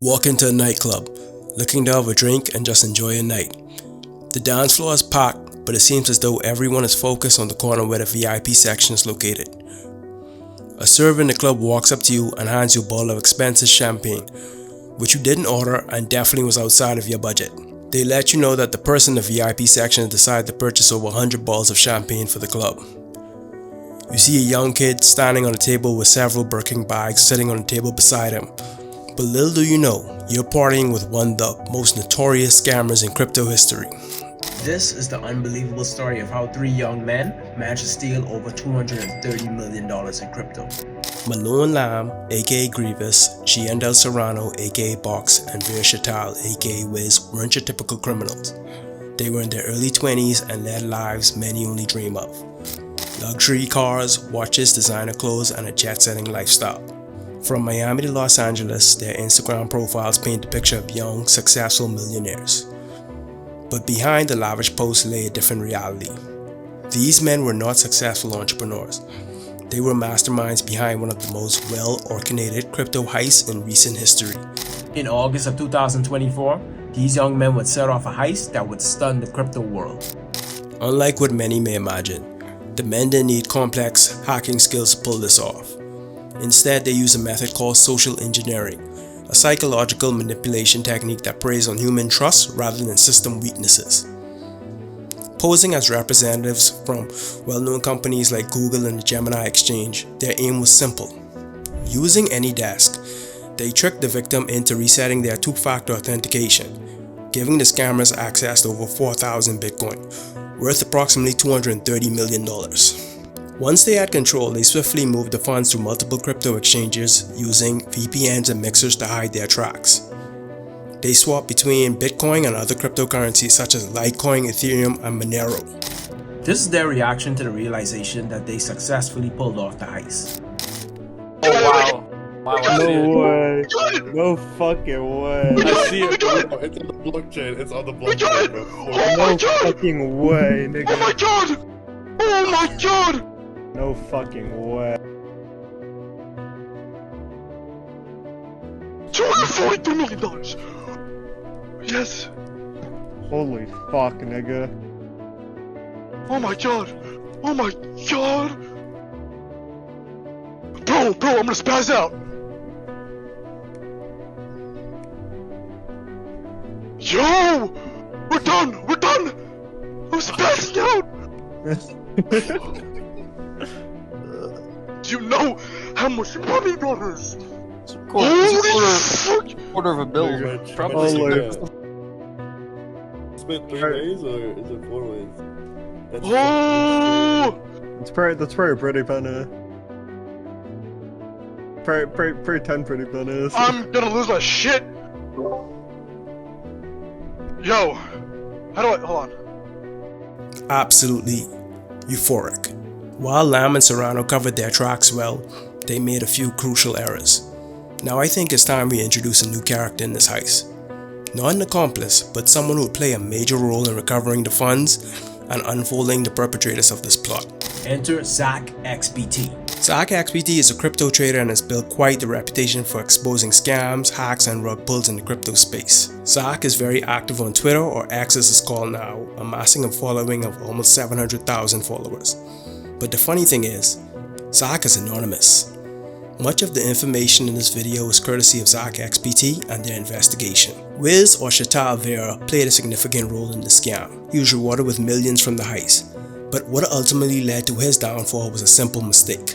Walk into a nightclub, looking to have a drink and just enjoy a night. The dance floor is packed, but it seems as though everyone is focused on the corner where the VIP section is located. A server in the club walks up to you and hands you a bottle of expensive champagne, which you didn't order and definitely was outside of your budget. They let you know that the person in the VIP section has decided to purchase over 100 bottles of champagne for the club. You see a young kid standing on a table with several Birkin bags sitting on the table beside him. But little do you know, you're partying with one of the most notorious scammers in crypto history. This is the unbelievable story of how three young men managed to steal over $230 million in crypto. Malone Lam, aka Grievous, Gian Del Serrano, aka Box, and Veer Shatal, aka Wiz, weren't your typical criminals. They were in their early 20s and led lives many only dream of. Luxury cars, watches, designer clothes, and a jet-setting lifestyle. From Miami to Los Angeles, their Instagram profiles paint a picture of young, successful millionaires. But behind the lavish posts lay a different reality. These men were not successful entrepreneurs. They were masterminds behind one of the most well-orchestrated crypto heists in recent history. In August of 2024, these young men would set off a heist that would stun the crypto world. Unlike what many may imagine, the men didn't need complex hacking skills to pull this off. Instead, they used a method called social engineering, a psychological manipulation technique that preys on human trust rather than system weaknesses. Posing as representatives from well-known companies like Google and the Gemini Exchange, their aim was simple. Using AnyDesk, they tricked the victim into resetting their two-factor authentication, giving the scammers access to over 4,000 Bitcoin, worth approximately $230 million. Once they had control, they swiftly moved the funds to multiple crypto exchanges using VPNs and mixers to hide their tracks. They swapped between Bitcoin and other cryptocurrencies such as Litecoin, Ethereum, and Monero. This is their reaction to the realization that they successfully pulled off the heist. Oh wow. No way. No fucking way. I see it. It's on the blockchain. It's on the blockchain. No fucking way, nigga. Oh my god! Oh my god! No fucking way. $242 million! Yes! Holy fuck, nigga. Oh my god! Oh my god! Bro, I'm gonna spaz out! Yo! We're done! I'm spazzing out! Do you know how much money that is? Holy fuck! Quarter of a bill. Holy. Spent 3 ways or is it 4 ways? Oh! That's pretty pretty penny. Pretty 10 pretty pennies. I'm gonna lose my shit! Yo! How do I... hold on. Absolutely euphoric. While Lam and Serrano covered their tracks well, they made a few crucial errors. Now I think it's time we introduce a new character in this heist. Not an accomplice, but someone who would play a major role in recovering the funds and unfolding the perpetrators of this plot. Enter Zach XBT. Zach XBT is a crypto trader and has built quite the reputation for exposing scams, hacks, and rug pulls in the crypto space. Zach is very active on Twitter, or X as it's called now, amassing a following of almost 700,000 followers. But the funny thing is, Zach is anonymous. Much of the information in this video is courtesy of Zach XBT and their investigation. Wiz or Shatal Vera played a significant role in the scam. He was rewarded with millions from the heist, but what ultimately led to his downfall was a simple mistake.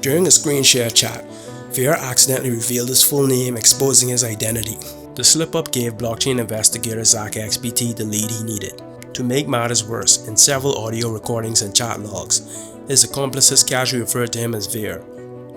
During a screen share chat, Vera accidentally revealed his full name, exposing his identity. The slip-up gave blockchain investigator Zach XBT the lead he needed. To make matters worse, in several audio recordings and chat logs, his accomplices casually referred to him as Veer,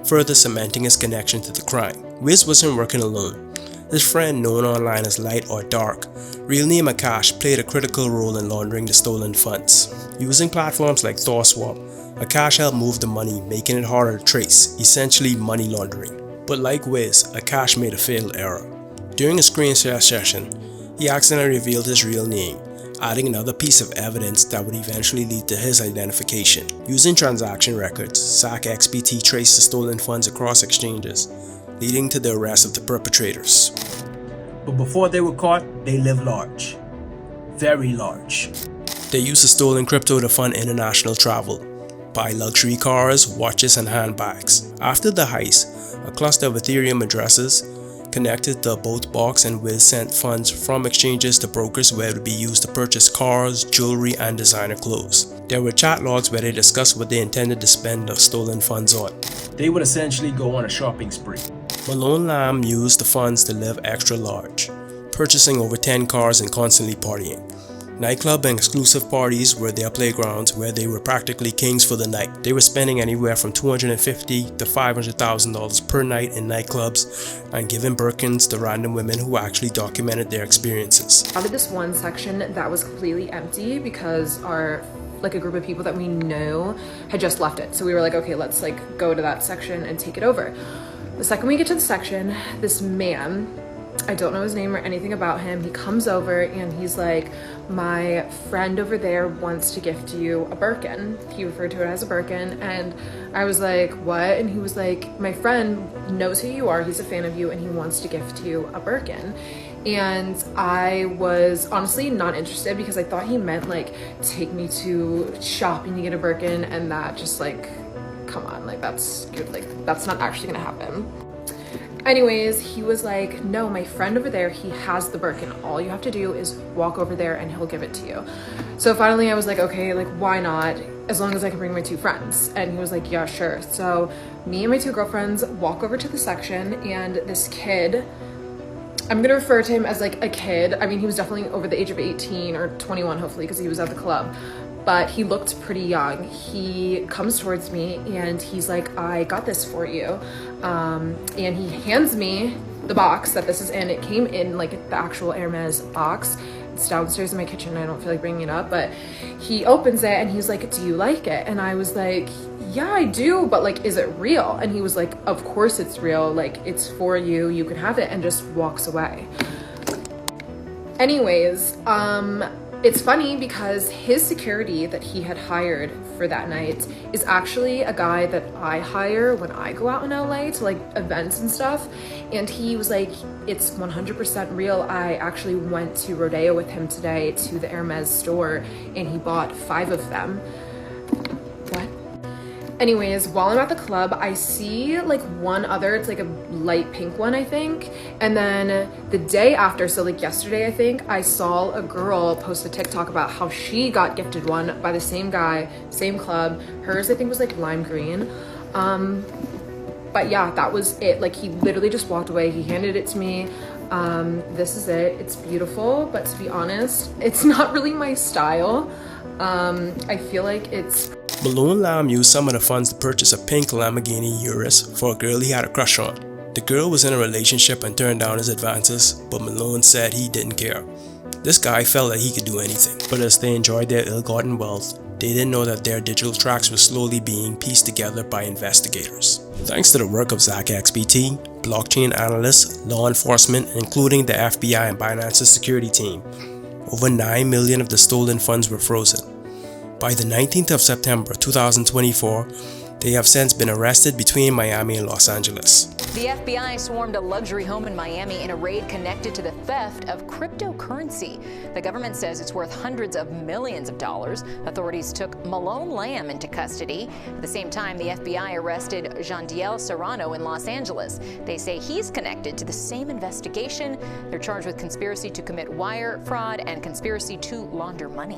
further cementing his connection to the crime. Wiz wasn't working alone. His friend, known online as Light or Dark, real name Akash, played a critical role in laundering the stolen funds. Using platforms like ThorSwap, Akash helped move the money, making it harder to trace, essentially money laundering. But like Wiz, Akash made a fatal error. During a screen share session, he accidentally revealed his real name, adding another piece of evidence that would eventually lead to his identification. Using transaction records, Zach XBT traced the stolen funds across exchanges, leading to the arrest of the perpetrators. But before they were caught, they lived large. Very large. They used the stolen crypto to fund international travel, buy luxury cars, watches, and handbags. After the heist, a cluster of Ethereum addresses connected the both Box and Wiz sent funds from exchanges to brokers where it would be used to purchase cars, jewelry, and designer clothes. There were chat logs where they discussed what they intended to spend the stolen funds on. They would essentially go on a shopping spree. Malone Lam used the funds to live extra large, purchasing over 10 cars and constantly partying. Nightclub and exclusive parties were their playgrounds where they were practically kings for the night. They were spending anywhere from $250,000 to $500,000 per night in nightclubs and giving Birkins to random women who actually documented their experiences. Out of this one section that was completely empty because a group of people that we know had just left it. So we were like, okay, let's go to that section and take it over. The second we get to the section, this man, I don't know his name or anything about him, he comes over and he's like, my friend over there wants to gift you a Birkin. He referred to it as a Birkin, and I was like, what? And he was like, my friend knows who you are, he's a fan of you, and he wants to gift you a Birkin. And I was honestly not interested because I thought he meant take me to shopping to get a Birkin, and that just come on, that's good, that's not actually gonna happen. Anyways, he was like, no, my friend over there, he has the Birkin. All you have to do is walk over there and he'll give it to you. So finally I was like, okay, why not? As long as I can bring my two friends. And he was like, yeah, sure. So me and my two girlfriends walk over to the section, and this kid, I'm gonna refer to him as a kid. I mean, he was definitely over the age of 18 or 21, hopefully, because he was at the club. But he looked pretty young. He comes towards me and he's like, I got this for you. And he hands me the box that this is in. It came in the actual Hermes box. It's downstairs in my kitchen. I don't feel like bringing it up, but he opens it and he's like, do you like it? And I was like, yeah, I do, but is it real? And he was like, of course it's real. It's for you, you can have it, and just walks away. Anyways, it's funny because his security that he had hired for that night is actually a guy that I hire when I go out in LA to events and stuff. And he was like, it's 100% real. I actually went to Rodeo with him today to the Hermes store and he bought 5 of them. What? Anyways, while I'm at the club, I see one other, it's a light pink one, I think. And then the day after, so yesterday, I think, I saw a girl post a TikTok about how she got gifted one by the same guy, same club. Hers, I think, was lime green. But yeah, that was it. He literally just walked away. He handed it to me. This is it. It's beautiful, but to be honest, it's not really my style. I feel like it's... Malone Lam used some of the funds to purchase a pink Lamborghini Urus for a girl he had a crush on. The girl was in a relationship and turned down his advances, but Malone said he didn't care. This guy felt that he could do anything, but as they enjoyed their ill-gotten wealth, they didn't know that their digital tracks were slowly being pieced together by investigators. Thanks to the work of Saga XPT, blockchain analysts, law enforcement, including the FBI and Binance's security team, over 9 million of the stolen funds were frozen. By the 19th of September 2024, they have since been arrested between Miami and Los Angeles. The FBI swarmed a luxury home in Miami in a raid connected to the theft of cryptocurrency. The government says it's worth hundreds of millions of dollars. Authorities took Malone Lam into custody. At the same time, the FBI arrested Jandiel Serrano in Los Angeles. They say he's connected to the same investigation. They're charged with conspiracy to commit wire fraud and conspiracy to launder money.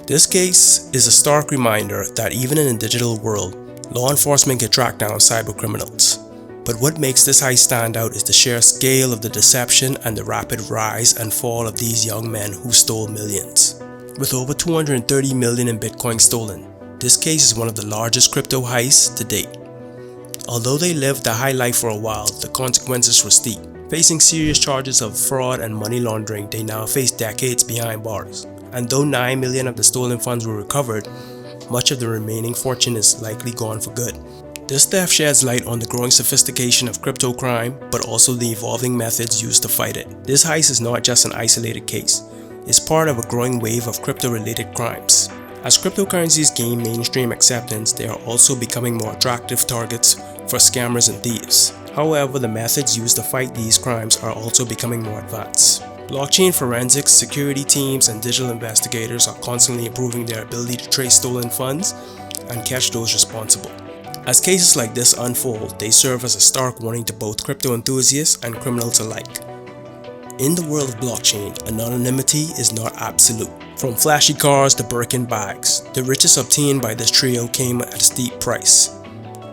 This case is a stark reminder that even in the digital world, law enforcement can track down cyber criminals. But what makes this heist stand out is the sheer scale of the deception and the rapid rise and fall of these young men who stole millions. With over 230 million in Bitcoin stolen, this case is one of the largest crypto heists to date. Although they lived a high life for a while, the consequences were steep. Facing serious charges of fraud and money laundering, they now face decades behind bars. And though 9 million of the stolen funds were recovered, much of the remaining fortune is likely gone for good. This theft sheds light on the growing sophistication of crypto crime, but also the evolving methods used to fight it. This heist is not just an isolated case, it's part of a growing wave of crypto-related crimes. As cryptocurrencies gain mainstream acceptance, they are also becoming more attractive targets for scammers and thieves. However, the methods used to fight these crimes are also becoming more advanced. Blockchain forensics, security teams, and digital investigators are constantly improving their ability to trace stolen funds and catch those responsible. As cases like this unfold, they serve as a stark warning to both crypto enthusiasts and criminals alike. In the world of blockchain, anonymity is not absolute. From flashy cars to Birkin bags, the riches obtained by this trio came at a steep price.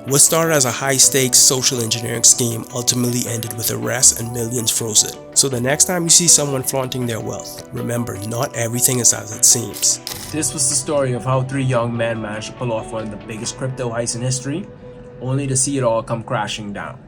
What started as a high-stakes social engineering scheme ultimately ended with arrests and millions frozen. So the next time you see someone flaunting their wealth, remember, not everything is as it seems. This was the story of how 3 young men managed to pull off one of the biggest crypto heists in history, only to see it all come crashing down.